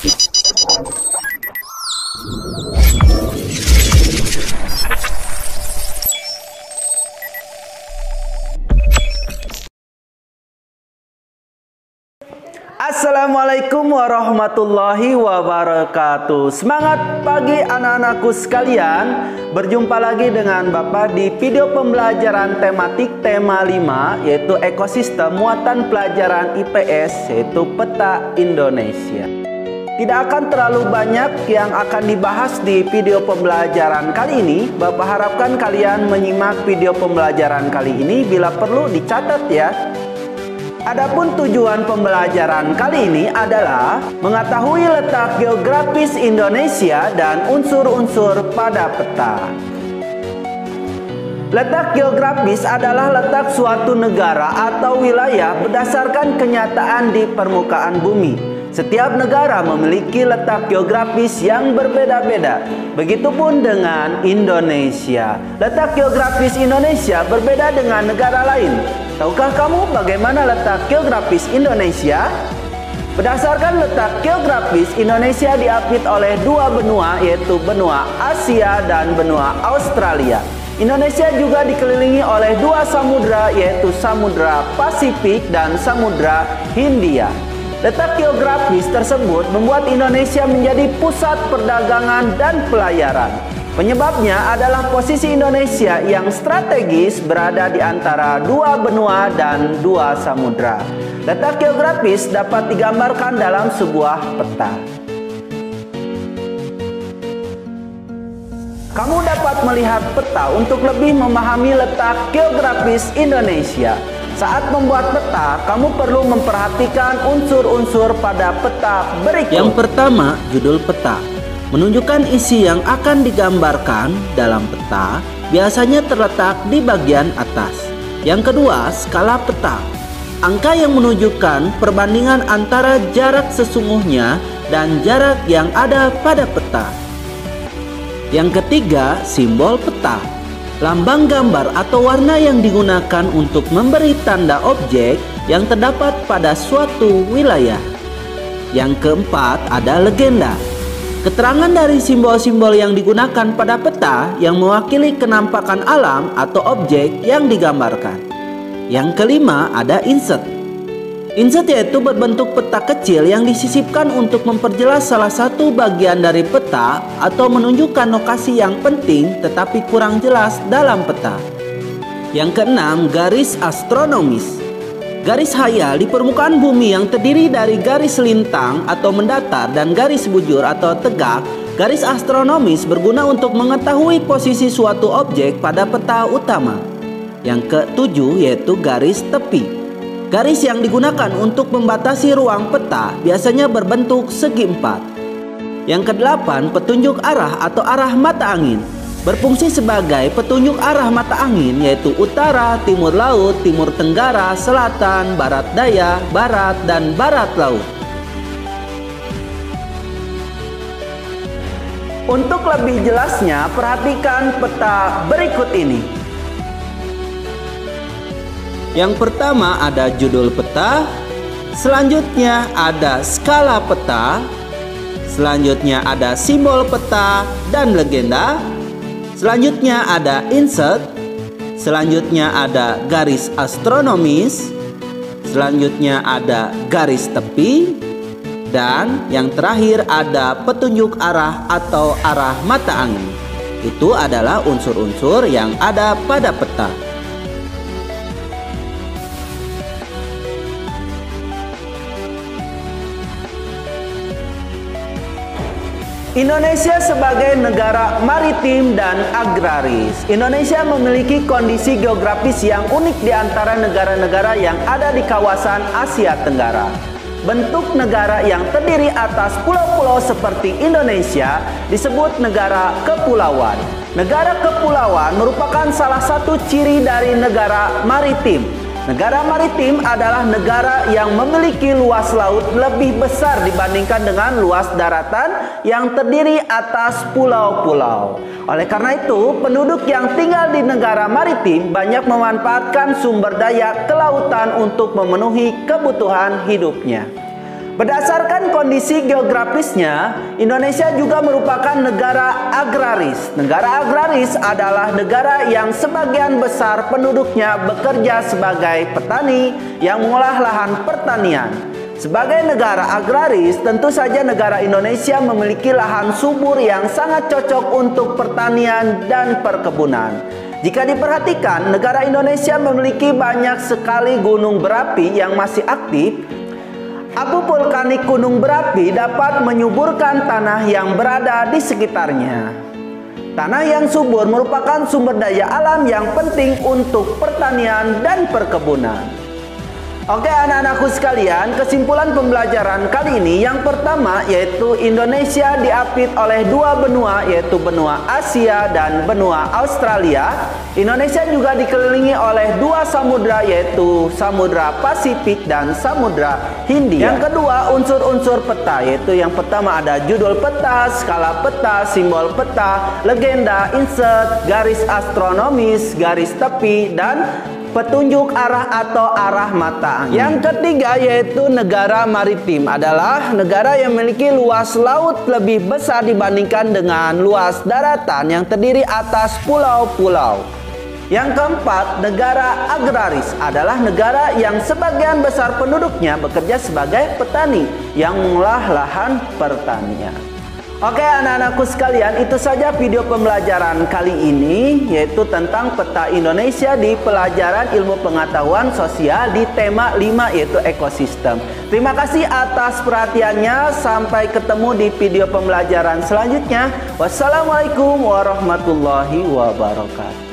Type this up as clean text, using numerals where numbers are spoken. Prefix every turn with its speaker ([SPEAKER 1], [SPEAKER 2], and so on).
[SPEAKER 1] Assalamualaikum warahmatullahi wabarakatuh. Semangat pagi anak-anakku sekalian. Berjumpa lagi dengan Bapak di video pembelajaran tematik tema 5, yaitu ekosistem muatan pelajaran IPS, yaitu peta Indonesia. Tidak akan terlalu banyak yang akan dibahas di video pembelajaran kali ini. Bapak harapkan kalian menyimak video pembelajaran kali ini, bila perlu dicatat ya. Adapun tujuan pembelajaran kali ini adalah mengetahui letak geografis Indonesia dan unsur-unsur pada peta. Letak geografis adalah letak suatu negara atau wilayah berdasarkan kenyataan di permukaan bumi. Setiap negara memiliki letak geografis yang berbeda-beda. Begitupun dengan Indonesia. Letak geografis Indonesia berbeda dengan negara lain. Tahukah kamu bagaimana letak geografis Indonesia? Berdasarkan letak geografis, Indonesia diapit oleh dua benua, yaitu benua Asia dan benua Australia. Indonesia juga dikelilingi oleh dua samudra, yaitu Samudra Pasifik dan Samudra Hindia. Letak geografis tersebut membuat Indonesia menjadi pusat perdagangan dan pelayaran. Penyebabnya adalah posisi Indonesia yang strategis berada di antara dua benua dan dua samudra. Letak geografis dapat digambarkan dalam sebuah peta. Kamu dapat melihat peta untuk lebih memahami letak geografis Indonesia. Saat membuat peta, kamu perlu memperhatikan unsur-unsur pada peta berikut.
[SPEAKER 2] Yang pertama, judul peta. Menunjukkan isi yang akan digambarkan dalam peta, biasanya terletak di bagian atas. Yang kedua, skala peta. Angka yang menunjukkan perbandingan antara jarak sesungguhnya dan jarak yang ada pada peta. Yang ketiga, simbol peta. Lambang gambar atau warna yang digunakan untuk memberi tanda objek yang terdapat pada suatu wilayah. Yang keempat, ada legenda. Keterangan dari simbol-simbol yang digunakan pada peta yang mewakili kenampakan alam atau objek yang digambarkan. Yang kelima, ada insert. Insert yaitu berbentuk peta kecil yang disisipkan untuk memperjelas salah satu bagian dari peta atau menunjukkan lokasi yang penting tetapi kurang jelas dalam peta. Yang keenam, garis astronomis. Garis hayal di permukaan bumi yang terdiri dari garis lintang atau mendatar dan garis bujur atau tegak. Garis astronomis berguna untuk mengetahui posisi suatu objek pada peta utama. Yang ketujuh yaitu garis tepi. Garis yang digunakan untuk membatasi ruang peta biasanya berbentuk segi empat. Yang kedelapan, petunjuk arah atau arah mata angin. Berfungsi sebagai petunjuk arah mata angin, yaitu utara, timur laut, timur tenggara, selatan, barat daya, barat, dan barat laut.
[SPEAKER 1] Untuk lebih jelasnya, perhatikan peta berikut ini.
[SPEAKER 2] Yang pertama ada judul peta, selanjutnya ada skala peta, selanjutnya ada simbol peta dan legenda. Selanjutnya ada insert, selanjutnya ada garis astronomis, selanjutnya ada garis tepi, dan yang terakhir ada petunjuk arah atau arah mata angin. Itu adalah unsur-unsur yang ada pada peta.
[SPEAKER 1] Indonesia sebagai negara maritim dan agraris. Indonesia memiliki kondisi geografis yang unik di antara negara-negara yang ada di kawasan Asia Tenggara. Bentuk negara yang terdiri atas pulau-pulau seperti Indonesia disebut negara kepulauan. Negara kepulauan merupakan salah satu ciri dari negara maritim. Negara maritim adalah negara yang memiliki luas laut lebih besar dibandingkan dengan luas daratan yang terdiri atas pulau-pulau. Oleh karena itu, penduduk yang tinggal di negara maritim banyak memanfaatkan sumber daya kelautan untuk memenuhi kebutuhan hidupnya. Berdasarkan kondisi geografisnya, Indonesia juga merupakan negara agraris. Negara agraris adalah negara yang sebagian besar penduduknya bekerja sebagai petani yang mengolah lahan pertanian. Sebagai negara agraris, tentu saja negara Indonesia memiliki lahan subur yang sangat cocok untuk pertanian dan perkebunan. Jika diperhatikan, negara Indonesia memiliki banyak sekali gunung berapi yang masih aktif. Abu vulkanik gunung berapi dapat menyuburkan tanah yang berada di sekitarnya. Tanah yang subur merupakan sumber daya alam yang penting untuk pertanian dan perkebunan. Oke anak-anakku sekalian, kesimpulan pembelajaran kali ini yang pertama yaitu Indonesia diapit oleh dua benua, yaitu benua Asia dan benua Australia. Indonesia juga dikelilingi oleh dua samudra, yaitu Samudra Pasifik dan Samudra Hindia. Yang kedua, unsur-unsur peta, yaitu yang pertama ada judul peta, skala peta, simbol peta, legenda, insert, garis astronomis, garis tepi, dan petunjuk arah atau arah mata angin. Yang ketiga yaitu negara maritim, adalah negara yang memiliki luas laut lebih besar dibandingkan dengan luas daratan yang terdiri atas pulau-pulau. Yang keempat, negara agraris, adalah negara yang sebagian besar penduduknya bekerja sebagai petani yang mengolah lahan pertanian. Oke anak-anakku sekalian, itu saja video pembelajaran kali ini, yaitu tentang peta Indonesia di pelajaran ilmu pengetahuan sosial di tema 5 yaitu ekosistem. Terima kasih atas perhatiannya, sampai ketemu di video pembelajaran selanjutnya. Wassalamualaikum warahmatullahi wabarakatuh.